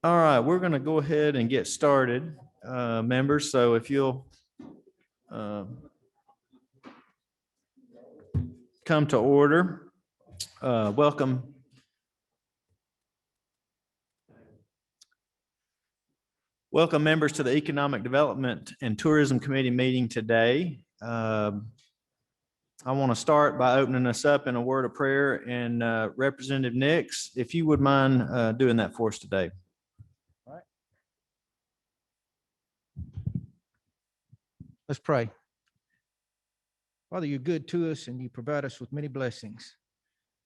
All right, we're going to go ahead and get started, members. So if you'll come to order, welcome. Welcome members to the Economic Development and Tourism Committee meeting today. I want to start by opening us up in a word of prayer, and Representative Nix, if you would mind doing that for us today. All right. Let's pray. Father, you're good to us and you provide us with many blessings.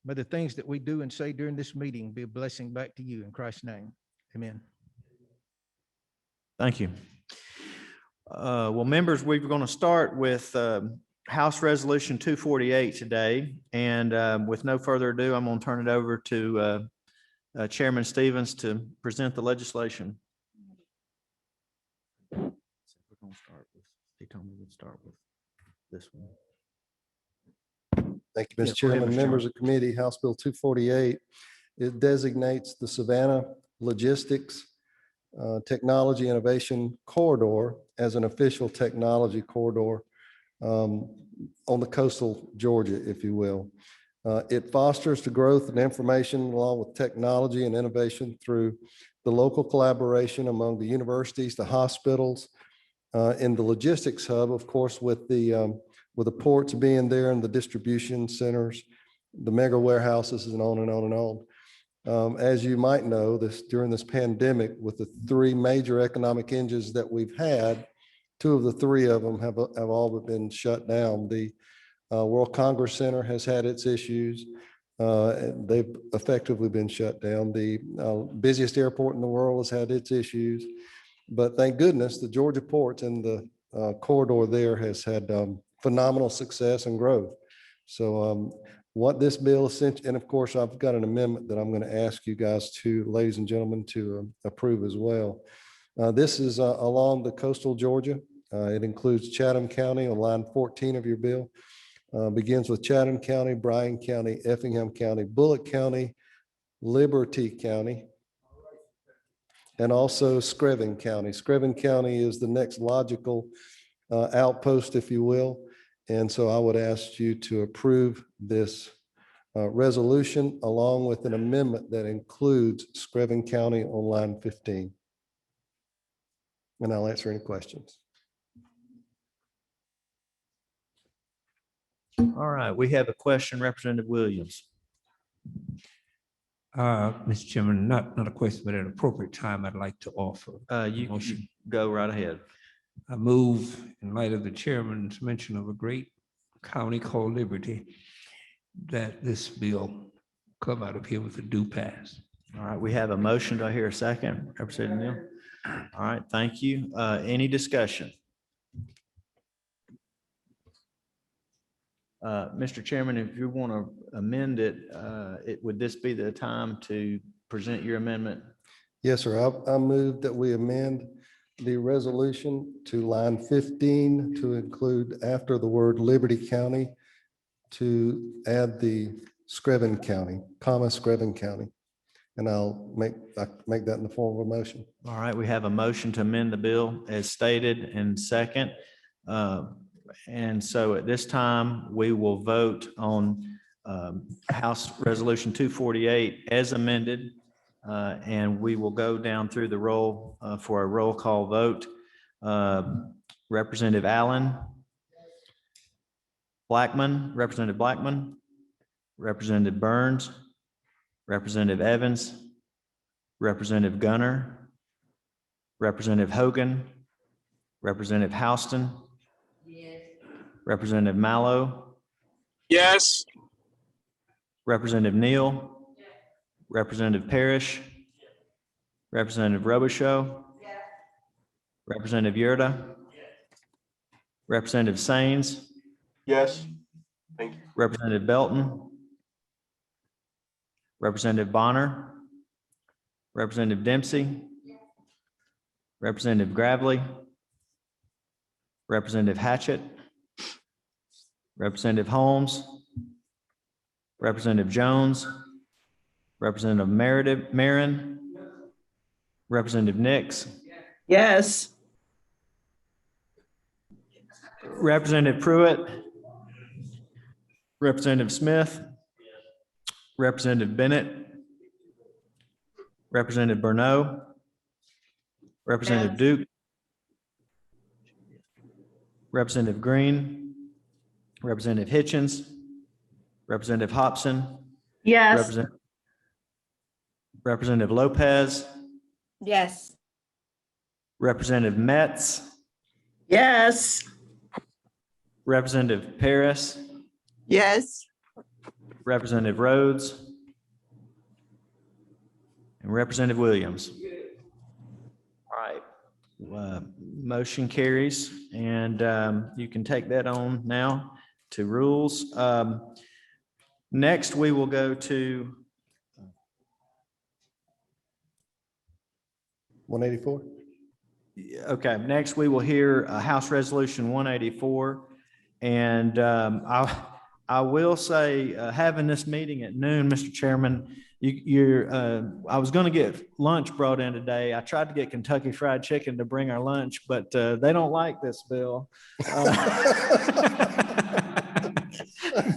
May the things that we do and say during this meeting be a blessing back to you in Christ's name. Amen. Thank you. Well, members, we're going to start with House Resolution 248 today. And with no further ado, I'm going to turn it over to Chairman Stevens to present the legislation. We're going to start with, he told me we'd start with this one. Thank you, Mr. Chairman. Members of committee, House Bill 248, it designates the Savannah Logistics Technology Innovation Corridor as an official technology corridor on the coastal Georgia, if you will. It fosters the growth and information along with technology and innovation through the local collaboration among the universities, the hospitals, in the logistics hub, of course, with the ports being there and the distribution centers, the mega warehouses, and on and on and on. As you might know, during this pandemic, with the three major economic engines that we've had, two of the three of them have all been shut down. The World Congress Center has had its issues. They've effectively been shut down. The busiest airport in the world has had its issues. But thank goodness the Georgia ports and the corridor there has had phenomenal success and growth. So what this bill essentially, and of course, I've got an amendment that I'm going to ask you guys to, ladies and gentlemen, to approve as well. This is along the coastal Georgia. It includes Chatham County on line 14 of your bill. Begins with Chatham County, Bryan County, Effingham County, Bullock County, Liberty County, and also Screven County. Screven County is the next logical outpost, if you will. And so I would ask you to approve this resolution along with an amendment that includes Screven County on line 15. And I'll answer any questions. All right, we have a question, Representative Williams. Mr. Chairman, not a question, but at an appropriate time, I'd like to offer. You can go right ahead. I move, in light of the chairman's mention of a great county called Liberty, that this bill come out of here with a due pass. All right, we have a motion. Do I hear a second? Representative Neal. All right, thank you. Any discussion? Mr. Chairman, if you want to amend it, would this be the time to present your amendment? Yes, sir. I move that we amend the resolution to line 15 to include, after the word Liberty County, to add the Screven County, comma Screven County. And I'll make that in the form of a motion. All right, we have a motion to amend the bill as stated and second. And so at this time, we will vote on House Resolution 248 as amended. And we will go down through the roll for a roll call vote. Representative Allen, Blackman, Representative Blackman, Representative Burns, Representative Evans, Representative Gunner, Representative Hogan, Representative Houston, yes. Representative Mallow, yes. Representative Neal, yes. Representative Parrish, yes. Representative Robichaud, yes. Representative Yurda, yes. Representative Sains, Yes. Thank you. Representative Belton, Representative Bonner, Representative Dempsey, yes. Representative Gravely, Representative Hatchett, Representative Holmes, Representative Jones, Representative Marin, Representative Nix, Yes. Representative Pruitt, Representative Smith, Representative Bennett, Representative Burnett, Representative Duke, Representative Green, Representative Hitchens, Representative Hobson, Yes. Representative Lopez, Yes. Representative Metz, Yes. Representative Paris, Yes. Representative Rhodes, and Representative Williams. All right, motion carries, and you can take that on now to rules. Next, we will go to 184. okay, next we will hear House Resolution 184. And I will say, having this meeting at noon, Mr. Chairman, I was going to get lunch brought in today. I tried to get Kentucky Fried Chicken to bring our lunch, but they don't like this bill.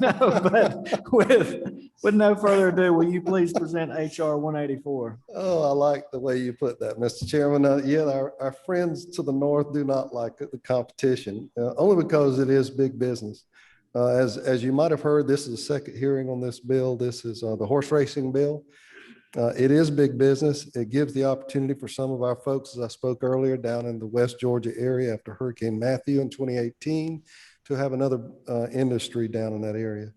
No, but with no further ado, will you please present HR 184? Oh, I like the way you put that, Mr. Chairman. Yeah, our friends to the north do not like the competition, only because it is big business. As you might have heard, this is the second hearing on this bill. This is the horse racing bill. It is big business. It gives the opportunity for some of our folks, as I spoke earlier, down in the West Georgia area after Hurricane Matthew in 2018, to have another industry down in that area.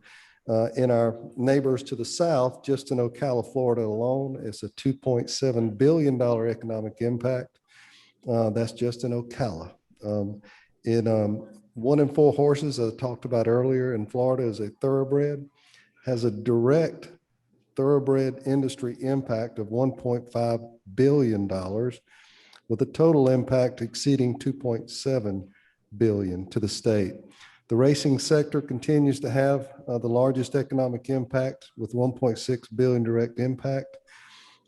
In our neighbors to the south, just in Ocala, Florida alone, it's a $2.7 billion economic impact. That's just in Ocala. 1 in 4 horses, as I talked about earlier in Florida, is a thoroughbred, has a direct thoroughbred industry impact of $1.5 billion, with a total impact exceeding $2.7 billion to the state. The racing sector continues to have the largest economic impact with 1.6 billion direct impact.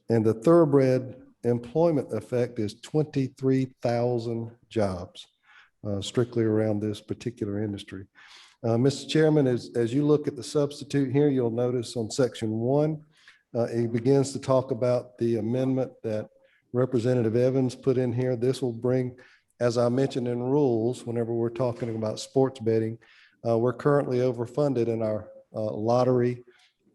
And the thoroughbred employment effect is 23,000 jobs strictly around this particular industry. Mr. Chairman, as you look at the substitute here, you'll notice on section 1, it begins to talk about the amendment that Representative Evans put in here. This will bring, as I mentioned in rules, whenever we're talking about sports betting, we're currently overfunded in our lottery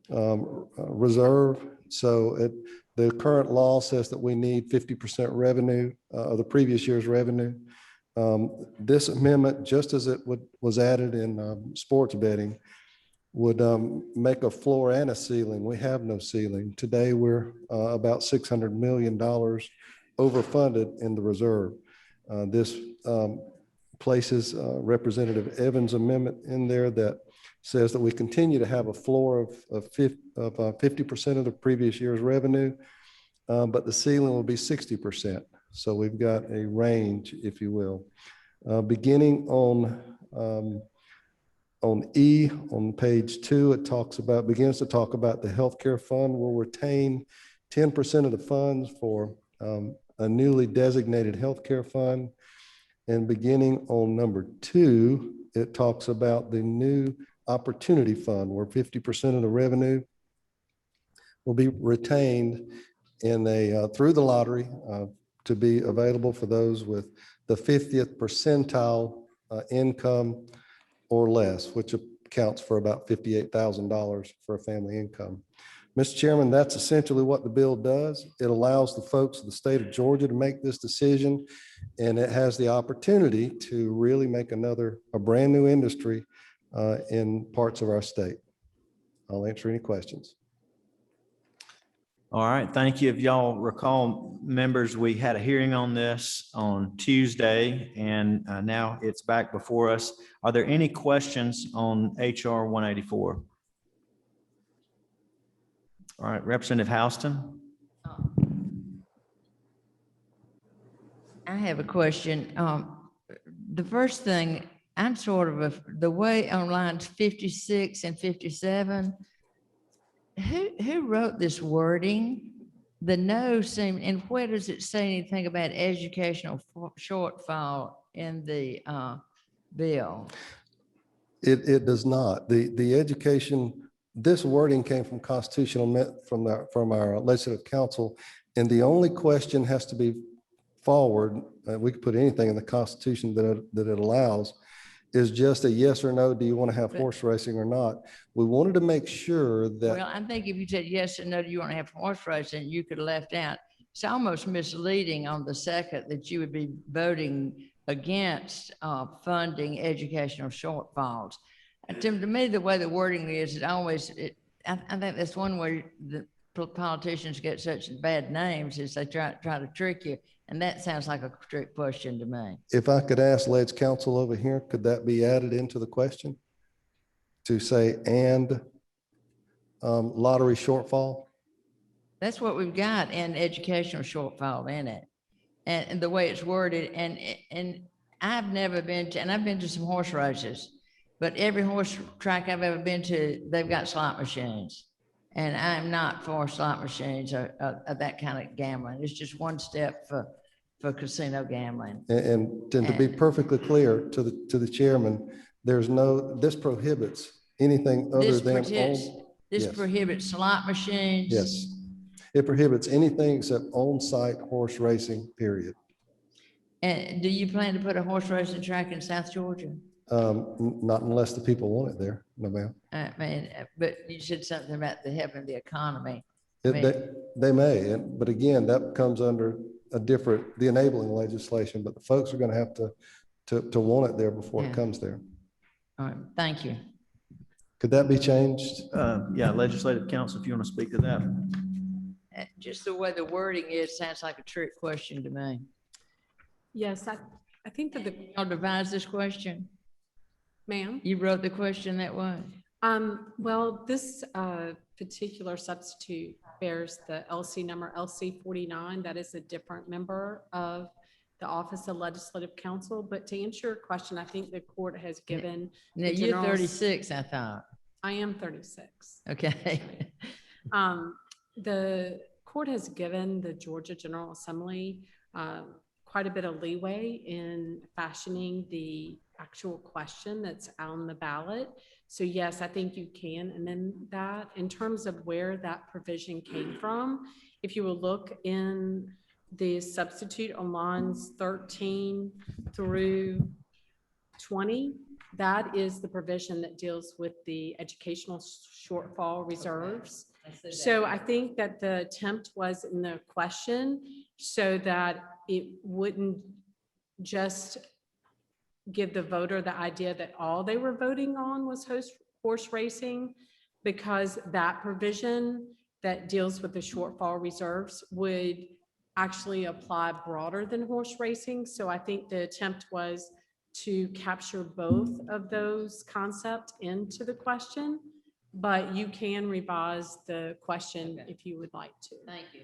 reserve. So the current law says that we need 50% revenue of the previous year's revenue. This amendment, just as it was added in sports betting, would make a floor and a ceiling. We have no ceiling. Today, we're about $600 million overfunded in the reserve. This places Representative Evans' amendment in there that says that we continue to have a floor of 50% of the previous year's revenue, but the ceiling will be 60%. So we've got a range, if you will. Beginning on E, on page 2, it begins to talk about the healthcare fund. Will retain 10% of the funds for a newly designated healthcare fund. And beginning on number 2, it talks about the new opportunity fund, where 50% of the revenue will be retained through the lottery to be available for those with the 50th percentile income or less, which accounts for about $58,000 for a family income. Mr. Chairman, that's essentially what the bill does. It allows the folks of the state of Georgia to make this decision, and it has the opportunity to really make a brand new industry in parts of our state. I'll answer any questions. All right, thank you. If y'all recall, members, we had a hearing on this on Tuesday, and now it's back before us. Are there any questions on HR 184? All right, Representative Houston. I have a question. The first thing, I'm sort of the way on lines 56 and 57, who wrote this wording? the no seem, and where does it say anything about educational shortfall in the bill? It does not. The education, this wording came from from our legislative council. And the only question has to be forward, we could put anything in the Constitution that it allows, is just a yes or no, do you want to have horse racing or not? We wanted to make sure that. Well, I think if you said yes or no, do you want to have horse racing, you could have left out. It's almost misleading on the second that you would be voting against funding educational shortfalls. And to me, the way the wording is, I think that's one way the politicians get such bad names is they try to trick you. And that sounds like a trick question to me. If I could ask Ledge Council over here, could that be added into the question? To say, and lottery shortfall? That's what we've got in educational shortfall in it. And the way it's worded, and I've never been to, and I've been to some horse races, but every horse track I've ever been to, they've got slot machines. And I'm not for slot machines or that kind of gambling. It's just one step for casino gambling. And to be perfectly clear to the chairman, this prohibits anything other than. This prohibits slot machines. Yes. It prohibits anything except on-site horse racing, period. And do you plan to put a horse racing track in South Georgia? Not unless the people want it there, no ma'am. I mean, but you said something about helping the economy. They may, but again, that comes under the enabling legislation, but the folks are going to have to want it there before it comes there. All right, thank you. Could that be changed? Yeah, legislative council, if you want to speak to that. Just the way the wording is, sounds like a trick question to me. Yes, I think that Y'all devised this question? ma'am. You wrote the question that way? Well, this particular substitute bears the LC number LC 49. That is a different member of the Office of Legislative Counsel. But to answer your question, I think the court has given. Now, you're 36, I thought. I am 36. Okay. The court has given the Georgia General Assembly quite a bit of leeway in fashioning the actual question that's on the ballot. So yes, I think you can amend that. In terms of where that provision came from, if you will look in the substitute on lines 13 through 20, that is the provision that deals with the educational shortfall reserves. So I think that the attempt was in the question so that it wouldn't just give the voter the idea that all they were voting on was horse racing, because that provision that deals with the shortfall reserves would actually apply broader than horse racing. So I think the attempt was to capture both of those concepts into the question, but you can revise the question if you would like to. Thank you.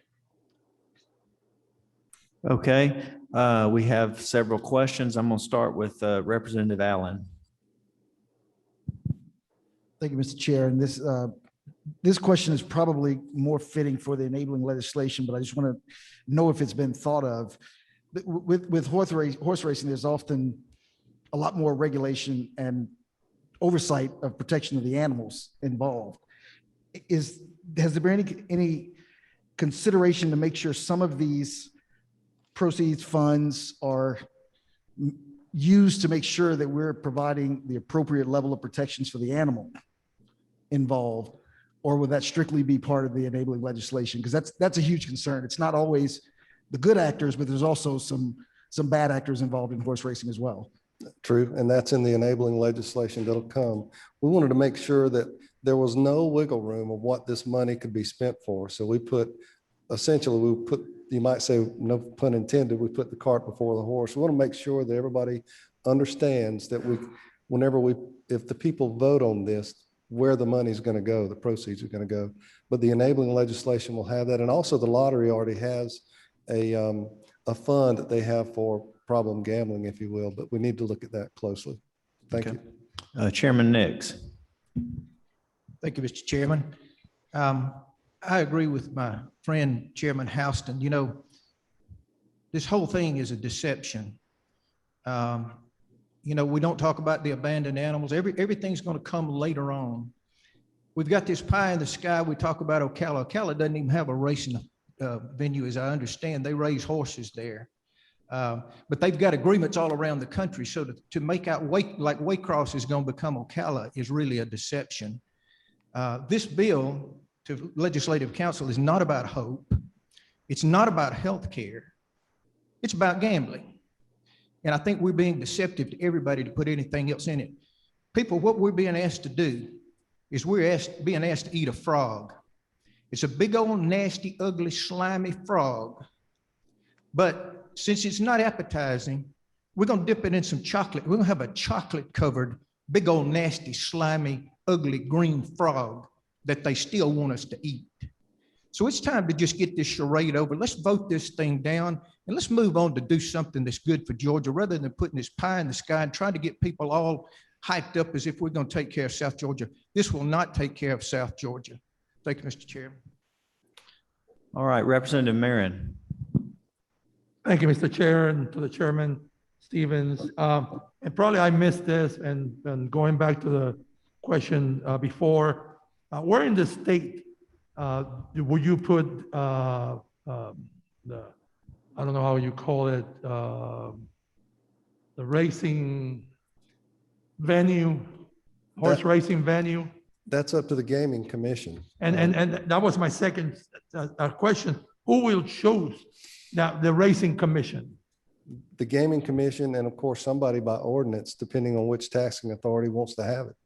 Okay, we have several questions. I'm going to start with Representative Allen. Thank you, Mr. Chair. And this question is probably more fitting for the enabling legislation, but I just want to know if it's been thought of. With horse racing, there's often a lot more regulation and oversight of protection of the animals involved. Has there been any consideration to make sure some of these proceeds funds are used to make sure that we're providing the appropriate level of protections for the animal involved, or would that strictly be part of the enabling legislation? Because that's a huge concern. It's not always the good actors, but there's also some bad actors involved in horse racing as well. True, and that's in the enabling legislation that'll come. We wanted to make sure that there was no wiggle room of what this money could be spent for. So we put, you might say, no pun intended, we put the cart before the horse. We want to make sure that everybody understands that if the people vote on this, where the money's going to go, the proceeds are going to go. But the enabling legislation will have that. And also the lottery already has a fund that they have for problem gambling, if you will, but we need to look at that closely. Thank you. Chairman Nix. Thank you, Mr. Chairman. I agree with my friend Chairman Houston. You know, this whole thing is a deception. You know, we don't talk about the abandoned animals. Everything's going to come later on. We've got this pie in the sky. We talk about Ocala. Ocala doesn't even have a racing venue, as I understand. They raise horses there. But they've got agreements all around the country. So to make out like Waycross is going to become Ocala is really a deception. This bill to Legislative Council is not about hope. It's not about health care. It's about gambling. And I think we're being deceptive to everybody to put anything else in it. People, what we're being asked to do is being asked to eat a frog. It's a big old nasty, ugly, slimy frog. But since it's not appetizing, we're going to dip it in some chocolate. We're going to have a chocolate covered, big old nasty, slimy, ugly green frog that they still want us to eat. So it's time to just get this charade over. Let's vote this thing down and let's move on to do something that's good for Georgia rather than putting this pie in the sky and trying to get people all hyped up as if we're going to take care of South Georgia. This will not take care of South Georgia. Thank you, Mr. Chairman. All right, Representative Marion. Thank you, Mr. Chair, and to the Chairman Stevens. And probably I missed this, and going back to the question before, where in the state would you put the, I don't know how you call it, the racing venue, horse racing venue? That's up to the Gaming Commission. And that was my second question. Who will choose the racing commission? The Gaming Commission, and of course, somebody by ordinance, depending on which taxing authority wants to have it.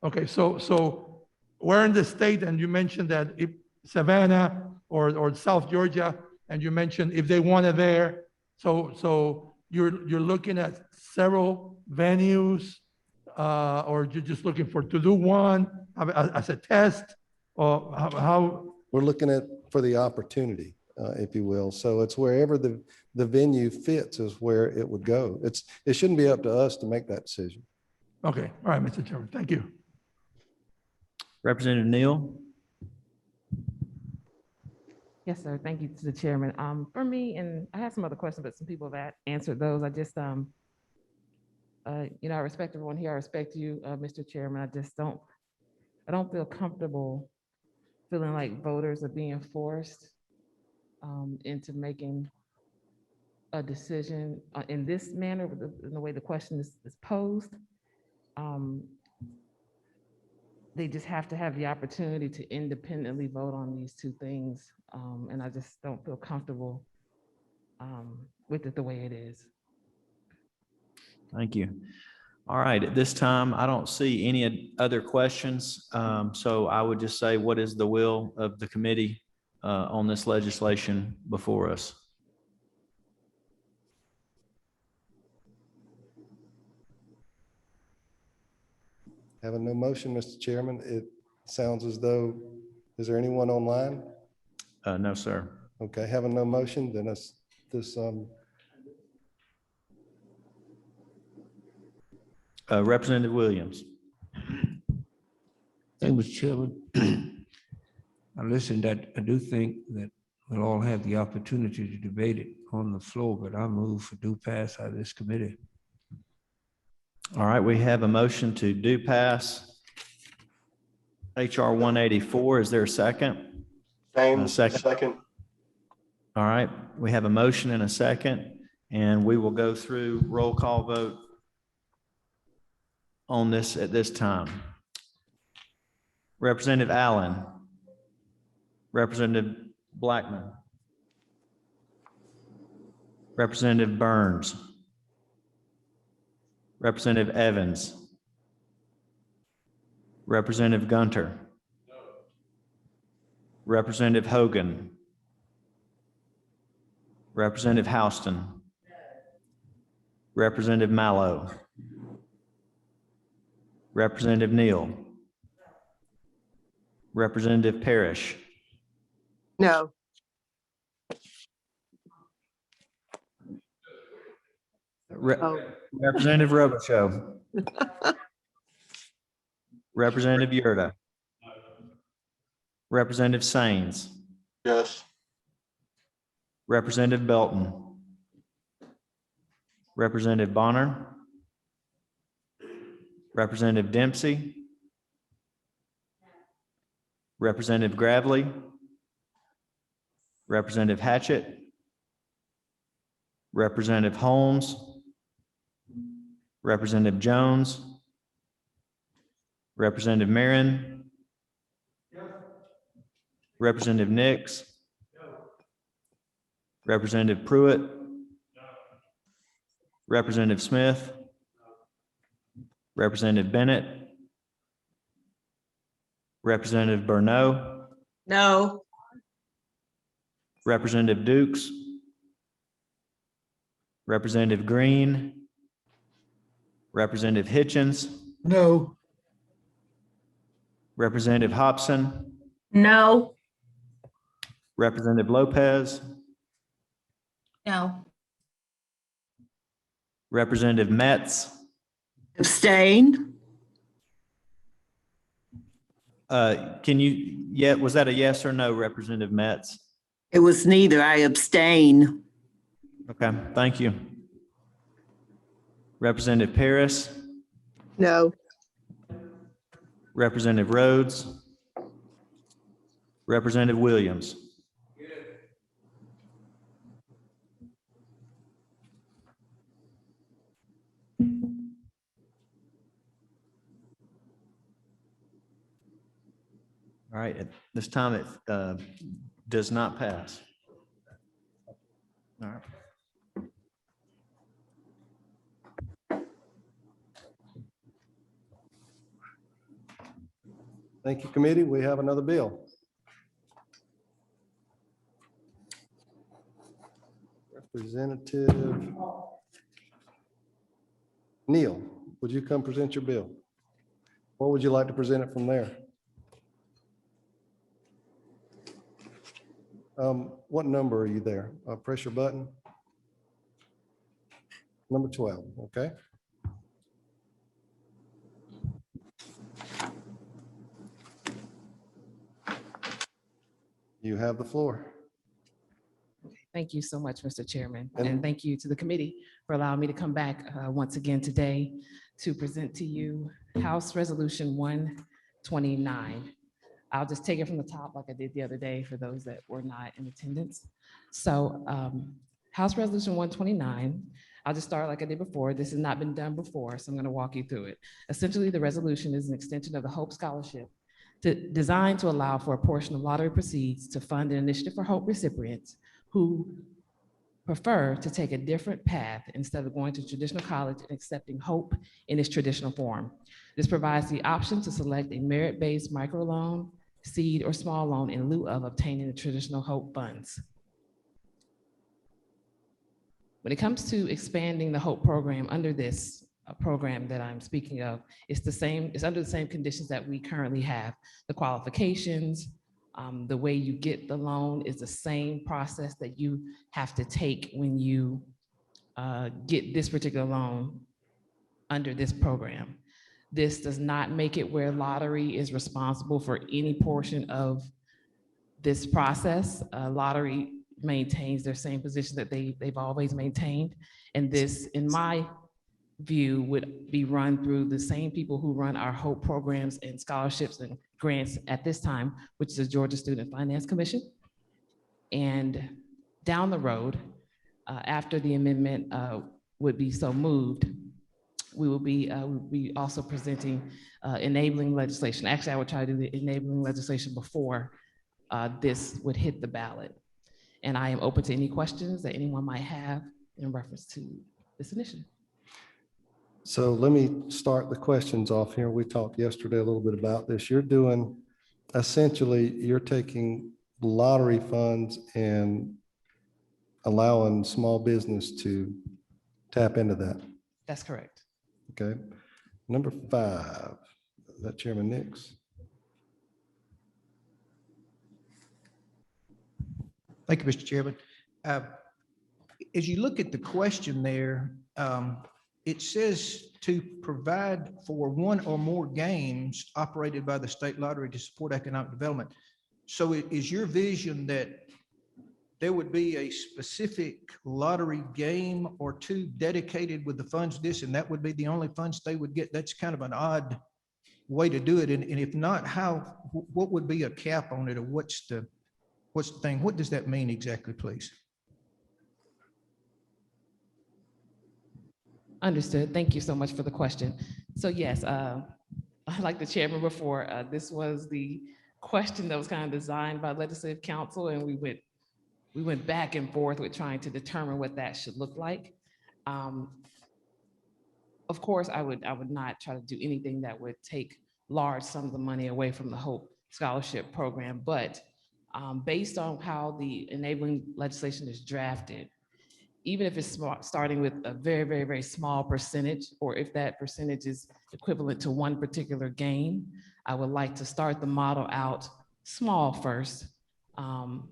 Okay, so where in the state, and you mentioned that if Savannah or South Georgia, and you mentioned if they want it there, so you're looking at several venues, or you're just looking to do one as a test, or how? We're looking for the opportunity, if you will. So it's wherever the venue fits is where it would go. It shouldn't be up to us to make that decision. Okay, all right, Mr. Chairman, thank you. Representative Neal. Yes, sir. Thank you to the chairman. For me, and I have some other questions, but some people have answered those. I just, I respect everyone here. I respect you, Mr. Chairman. I don't feel comfortable feeling like voters are being forced into making a decision in this manner, in the way the question is posed. They just have to have the opportunity to independently vote on these two things. And I just don't feel comfortable with it the way it is. Thank you. All right, at this time, I don't see any other questions. So I would just say, what is the will of the committee on this legislation before us? Having no motion, Mr. Chairman, it sounds as though, is there anyone online? No, sir. Okay, having no motion, then Representative Williams. Thank you, Mr. Chairman. I listened, I do think that we'll all have the opportunity to debate it on the floor, but I move for due pass out of this committee. All right, we have a motion to do pass HR 184. Is there a second? Same, Second. second. All right, we have a motion and a second, and we will go through roll call vote on this at this time. Representative Allen. Representative Blackman. Representative Burns. Representative Evans. Representative Gunter. Representative Hogan. Representative Houston. Representative Mallow. Representative Neal. Representative Parrish. No. Representative Robichaux. Representative Yurda. Representative Sains, Yes. Representative Belton, Representative Bonner, Representative Dempsey, Representative Gravely, Representative Hatchett, Representative Holmes, Representative Jones, Representative Marin, Representative Nix, Representative Pruitt, Representative Smith, Representative Bennett, Representative Burnett, No. Representative Dukes, Representative Green, Representative Hitchens, No. Representative Hobson, No. Representative Lopez, No. Representative Metz. Abstain? Was that a yes or no, Representative Metz? It was neither. I abstain. Okay, thank you. Representative Paris, No. Representative Rhodes, Representative Williams. All right, at this time it does not pass. All right. Thank you, committee. We have another bill. Representative Neal, would you come present your bill? Or would you like to present it from there? What number are you there? Press your button. Number 12, okay? You have the floor. Thank you so much, Mr. Chairman, And- and thank you to the committee for allowing me to come back once again today to present to you House Resolution 129. I'll just take it from the top like I did the other day for those that were not in attendance. So House Resolution 129, I'll just start like I did before. This has not been done before, so I'm going to walk you through it. Essentially, the resolution is an extension of the Hope Scholarship designed to allow for a portion of lottery proceeds to fund an initiative for Hope recipients who prefer to take a different path instead of going to traditional college and accepting Hope in its traditional form. This provides the option to select a merit-based microloan, seed, or small loan in lieu of obtaining the traditional Hope funds. When it comes to expanding the Hope program under this program that I'm speaking of, it's under the same conditions that we currently have. The qualifications, the way you get the loan is the same process that you have to take when you get this particular loan under this program. This does not make it where lottery is responsible for any portion of this process. Lottery maintains their same position that they've always maintained. And this, in my view, would be run through the same people who run our Hope programs and scholarships and grants at this time, which is the Georgia Student Finance Commission. And down the road, after the amendment would be so moved, we will be also presenting enabling legislation. Actually, I would try to do the enabling legislation before this would hit the ballot. And I am open to any questions that anyone might have in reference to this initiative. So let me start the questions off here. We talked yesterday a little bit about this. Essentially, you're taking lottery funds and allowing small business to tap into that. That's correct. Okay. Number 5, is that Chairman Nix? Thank you, Mr. Chairman. As you look at the question there, it says to provide for one or more games operated by the state lottery to support economic development. So is your vision that there would be a specific lottery game or two dedicated with the funds this, and that would be the only funds they would get? That's kind of an odd way to do it. And if not, what would be a cap on it, or what's the thing? What does that mean exactly, please? Understood. Thank you so much for the question. So yes, like the chairman before, this was the question that was kind of designed by Legislative Council, and we went back and forth with trying to determine what that should look like. Of course, I would not try to do anything that would take large sums of money away from the Hope Scholarship Program, but based on how the enabling legislation is drafted, even if it's starting with a very, very, very small percentage, or if that percentage is equivalent to one particular game, I would like to start the model out small first, and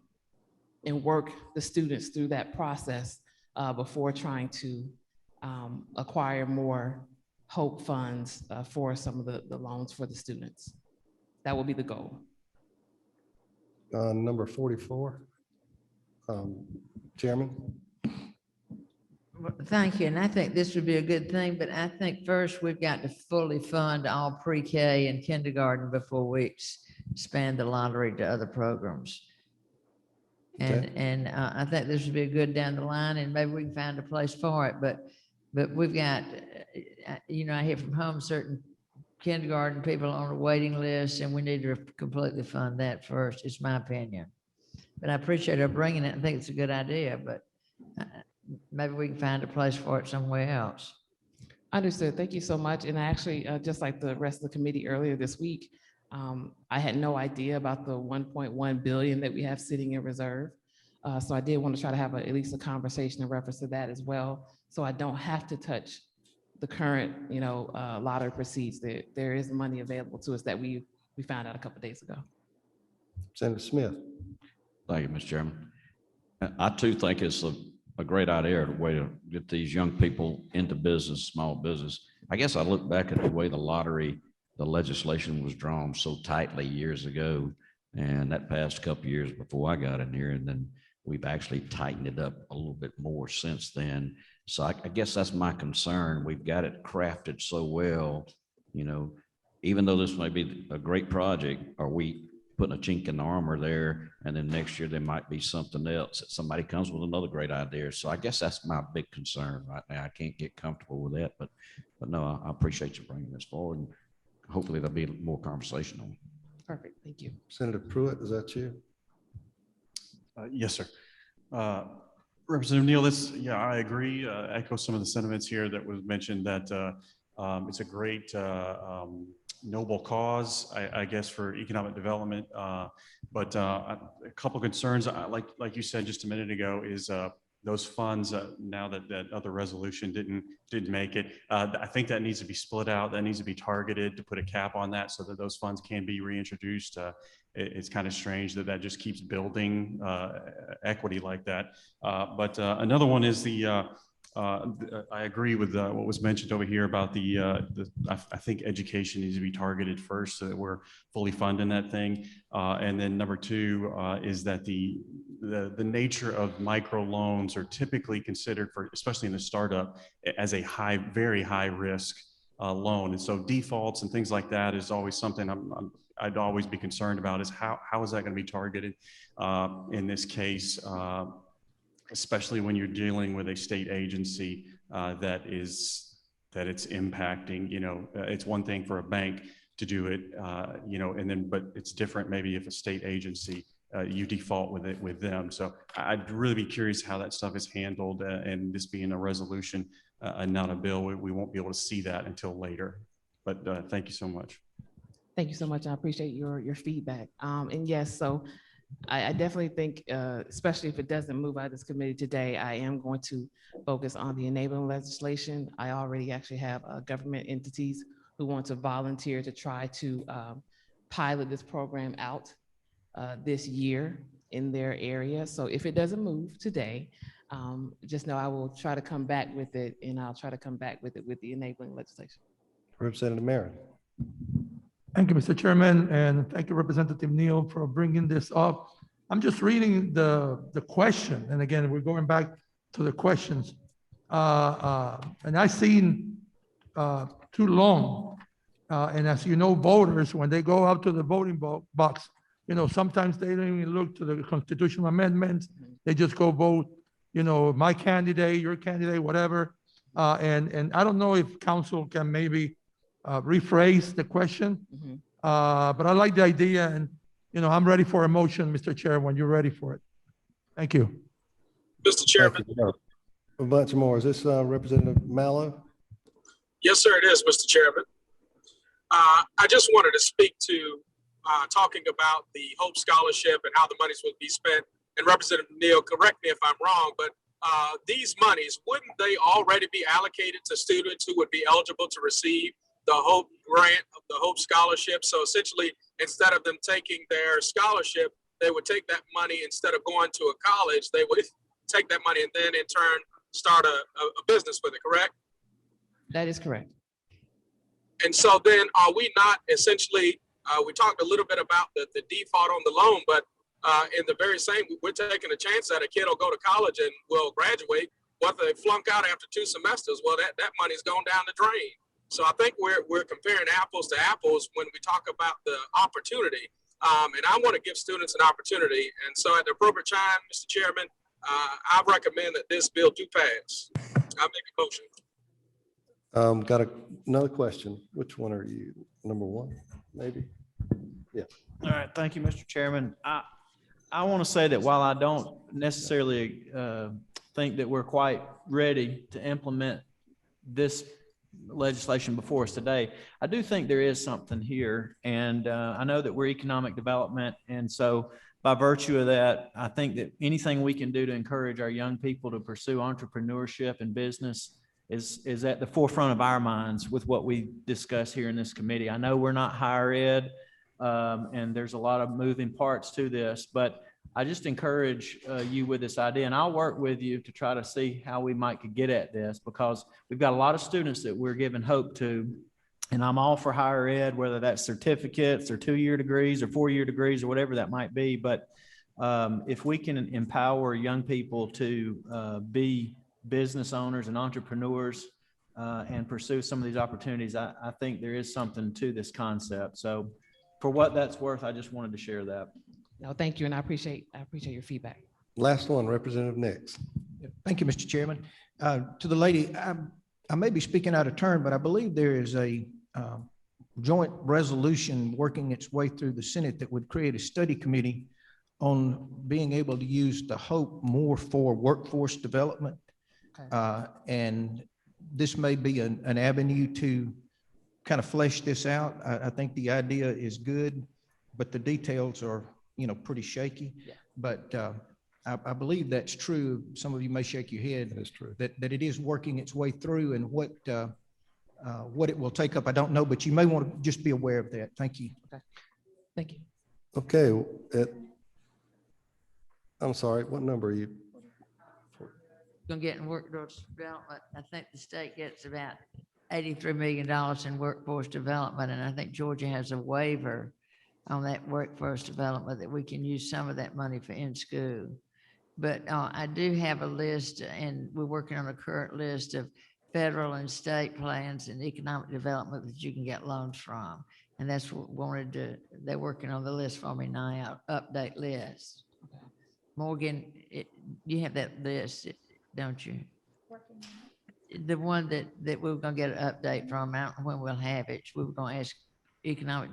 work the students through that process before trying to acquire more Hope funds for some of the loans for the students. That will be the goal. Number 44, Chairman. Well, thank you. And I think this would be a good thing, but I think first we've got to fully fund all pre-K and kindergarten before we expand the lottery to other programs. And I think this would be a good down the line, and maybe we can find a place for it. But we've got, I hear from home certain kindergarten people on a waiting list, and we need to completely fund that first. It's my opinion. But I appreciate her bringing it. I think it's a good idea, but maybe we can find a place for it somewhere else. Understood. Thank you so much. And I actually, just like the rest of the committee earlier this week, I had no idea about the 1.1 billion that we have sitting in reserve. So I did want to try to have at least a conversation in reference to that as well. So I don't have to touch the current, lottery proceeds. There is money available to us that we found out a couple of days ago. Senator Smith. Thank you, Mr. Chairman. I too think it's a great idea, a way to get these young people into business, small business. I guess I look back at the way the legislation was drawn so tightly years ago, and that passed a couple of years before I got in here, and then we've actually tightened it up a little bit more since then. So I guess that's my concern. We've got it crafted so well, even though this may be a great project, are we putting a chink in the armor there? And then next year there might be something else that somebody comes with another great idea. So I guess that's my big concern right now. I can't get comfortable with that, but no, I appreciate you bringing this forward, and hopefully there'll be more conversation on it. Perfect. Thank you. Senator Pruitt, is that you? Yes, sir. Representative Neal, I agree. Echo some of the sentiments here that was mentioned, that it's a great noble cause, I guess, for economic development. But a couple of concerns, like you said just a minute ago, is those funds, now that that other resolution didn't make it, I think that needs to be split out. That needs to be targeted to put a cap on that so that those funds can be reintroduced. It's kind of strange that just keeps building equity like that. But another one is I agree with what was mentioned over here about I think education needs to be targeted first so that we're fully funding that thing. And then number two is that the nature of micro loans are typically considered, for especially in the startup, as a very high risk loan. And so defaults and things like that is always something I'd always be concerned about, is how is that going to be targeted in this case, especially when you're dealing with a state agency that it's impacting. It's one thing for a bank to do it, but it's different maybe if a state agency, you default with them. So I'd really be curious how that stuff is handled, and this being a resolution and not a bill, we won't be able to see that until later. But thank you so much. Thank you so much. I appreciate your feedback. And yes, so I definitely think, especially if it doesn't move out of this committee today, I am going to focus on the enabling legislation. I already actually have government entities who want to volunteer to try to pilot this program out this year in their area. So if it doesn't move today, just know I will try to come back with it, and I'll try to come back with it with the enabling legislation. Representative Merritt. Thank you, Mr. Chairman, and thank you, Representative Neal, for bringing this up. I'm just reading the question, and again, we're going back to the questions. And I've seen too long. And as you know, voters, when they go out to the voting box, you know, sometimes they don't even look to the constitutional amendments. They just go vote, you know, my candidate, your candidate, whatever. And I don't know if council can maybe rephrase the question. But I like the idea, and, you know, I'm ready for a motion, Mr. Chair, when you're ready for it. Thank you. Mr. Chairman. A bunch more. Is this Representative Mallow? Yes, sir, it is, Mr. Chairman. I just wanted to speak to talking about the Hope Scholarship and how the monies would be spent. And Representative Neal, correct me if I'm wrong, but these monies, wouldn't they already be allocated to students who would be eligible to receive the Hope grant of the Hope Scholarship? So essentially, instead of them taking their scholarship, they would take that money, instead of going to a college, they would take that money and then in turn start a business with it, correct? That is correct. And so then are we not essentially, we talked a little bit about the default on the loan, but in the very same, we're taking a chance that a kid will go to college and will graduate. Whether they flunk out after 2 semesters, well, that money's gone down the drain. So I think we're comparing apples to apples when we talk about the opportunity. And I want to give students an opportunity. And so at the appropriate time, Mr. Chairman, I recommend that this bill do pass. I make a motion. Got another question. Which one are you? Number 1, maybe? Yeah. All right, thank you, Mr. Chairman. I want to say that while I don't necessarily think that we're quite ready to implement this legislation before us today, I do think there is something here. And I know that we're economic development. And so by virtue of that, I think that anything we can do to encourage our young people to pursue entrepreneurship and business is at the forefront of our minds with what we discuss here in this committee. I know we're not higher ed, and there's a lot of moving parts to this, but I just encourage you with this idea, and I'll work with you to try to see how we might could get at this, because we've got a lot of students that we're giving hope to, and I'm all for higher ed, whether that's certificates or 2-year degrees or 4-year degrees or whatever that might be. But if we can empower young people to be business owners and entrepreneurs and pursue some of these opportunities, I think there is something to this concept. So for what that's worth, I just wanted to share that. No, thank you, and I appreciate your feedback. Last one, Representative Nix. Thank you, Mr. Chairman. To the lady, I may be speaking out of turn, but I believe there is a joint resolution working its way through the Senate that would create a study committee on being able to use the Hope more for workforce development. Okay. And this may be an avenue to kind of flesh this out. I think the idea is good, but the details are, pretty shaky. Yeah. But I believe that's true. Some of you may shake your head. That is true. That it is working its way through, and what it will take up, I don't know, but you may want to just be aware of that. Thank you. Okay. Thank you. Okay. I'm sorry, what number are you? Gonna get in workforce development. I think the state gets about $83 million in workforce development, and I think Georgia has a waiver on that workforce development that we can use some of that money for in school. But I do have a list, and we're working on a current list of federal and state plans and economic development that you can get loans from. And that's what they're working on the list for me now, update list. Okay. Morgan, you have that list, don't you? The one that we were gonna get an update from, I don't know when we'll have it. We were gonna ask Economic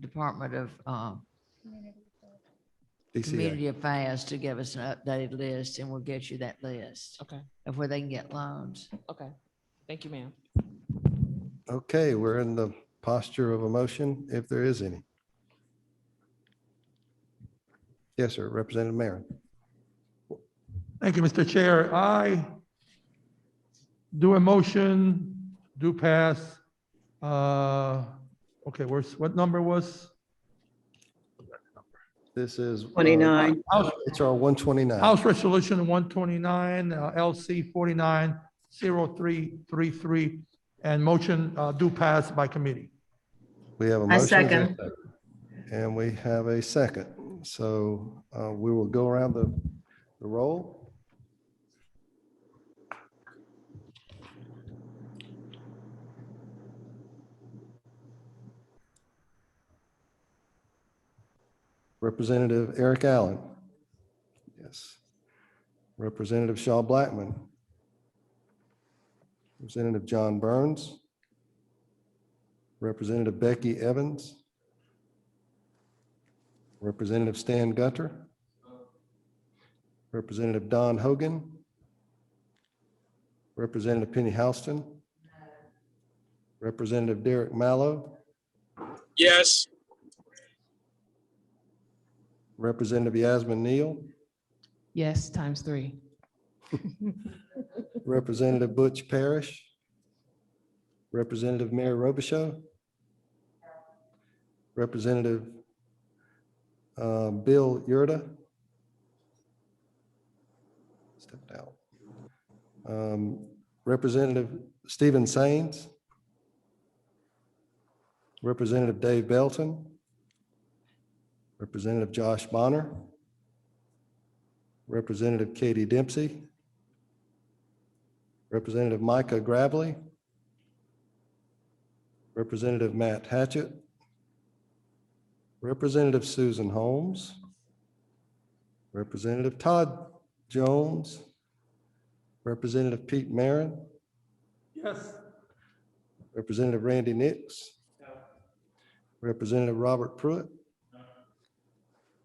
Department of Community Affairs to give us an updated list, and we'll get you that list Okay. of where they can get loans. Okay. Thank you, ma'am. Okay, we're in the posture of a motion, if there is any. Yes, sir, Representative Marin. Thank you, Mr. Chair. I do a motion, do pass. Okay, what number was? This is 29. HR 129. House Resolution 129, LC 490333, and motion do pass by committee. We have a I motion. Is there a second. And we have a second. So we will go around the roll. Representative Eric Allen. Yes. Representative Shaw Blackman. Representative John Burns. Representative Becky Evans. Representative Stan Gutter. Representative Don Hogan. Representative Penny Houston. Representative Derek Mallow. Yes. Representative Yasmin Neal. Yes, times 3. Representative Butch Parrish. Representative Mary Robichaud. Representative Bill Yurda. Stepped out. Representative Stephen Sains. Representative Dave Belton. Representative Josh Bonner. Representative Katie Dempsey. Representative Micah Gravely. Representative Matt Hatchett. Representative Susan Holmes. Representative Todd Jones. Representative Pete Marin. Yes. Representative Randy Nix. Representative Robert Pruitt.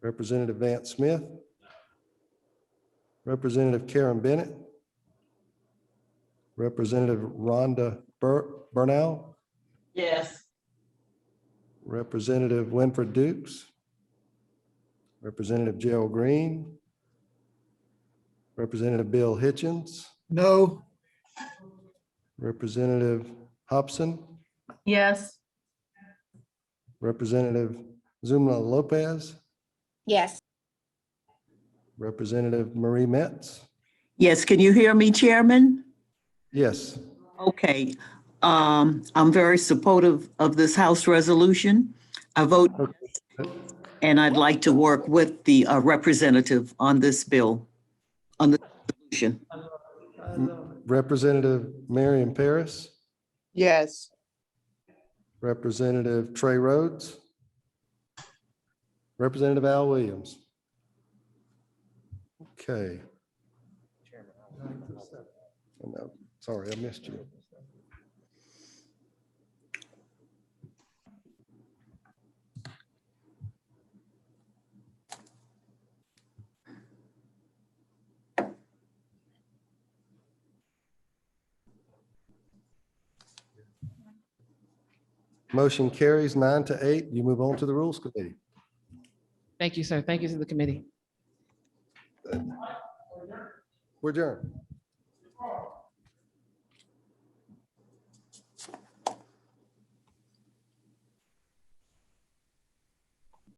Representative Vance Smith. Representative Karen Bennett. Representative Rhonda Burnell. Yes. Representative Winfred Dukes. Representative Gerald Green. Representative Bill Hitchens. No. Representative Hobson. Yes. Representative Zumla Lopez. Yes. Representative Marie Metz. Yes, can you hear me, Chairman? Yes. Okay. I'm very supportive of this House resolution. I vote, and I'd like to work with the representative on this bill, on the resolution. Representative Marion Paris. Yes. Representative Trey Rhodes. Representative Al Williams. Okay. Oh, no, sorry, I missed you. Motion carries 9-8. You move on to the Rules Committee. Thank you, sir. Thank you to the committee. We're adjourned.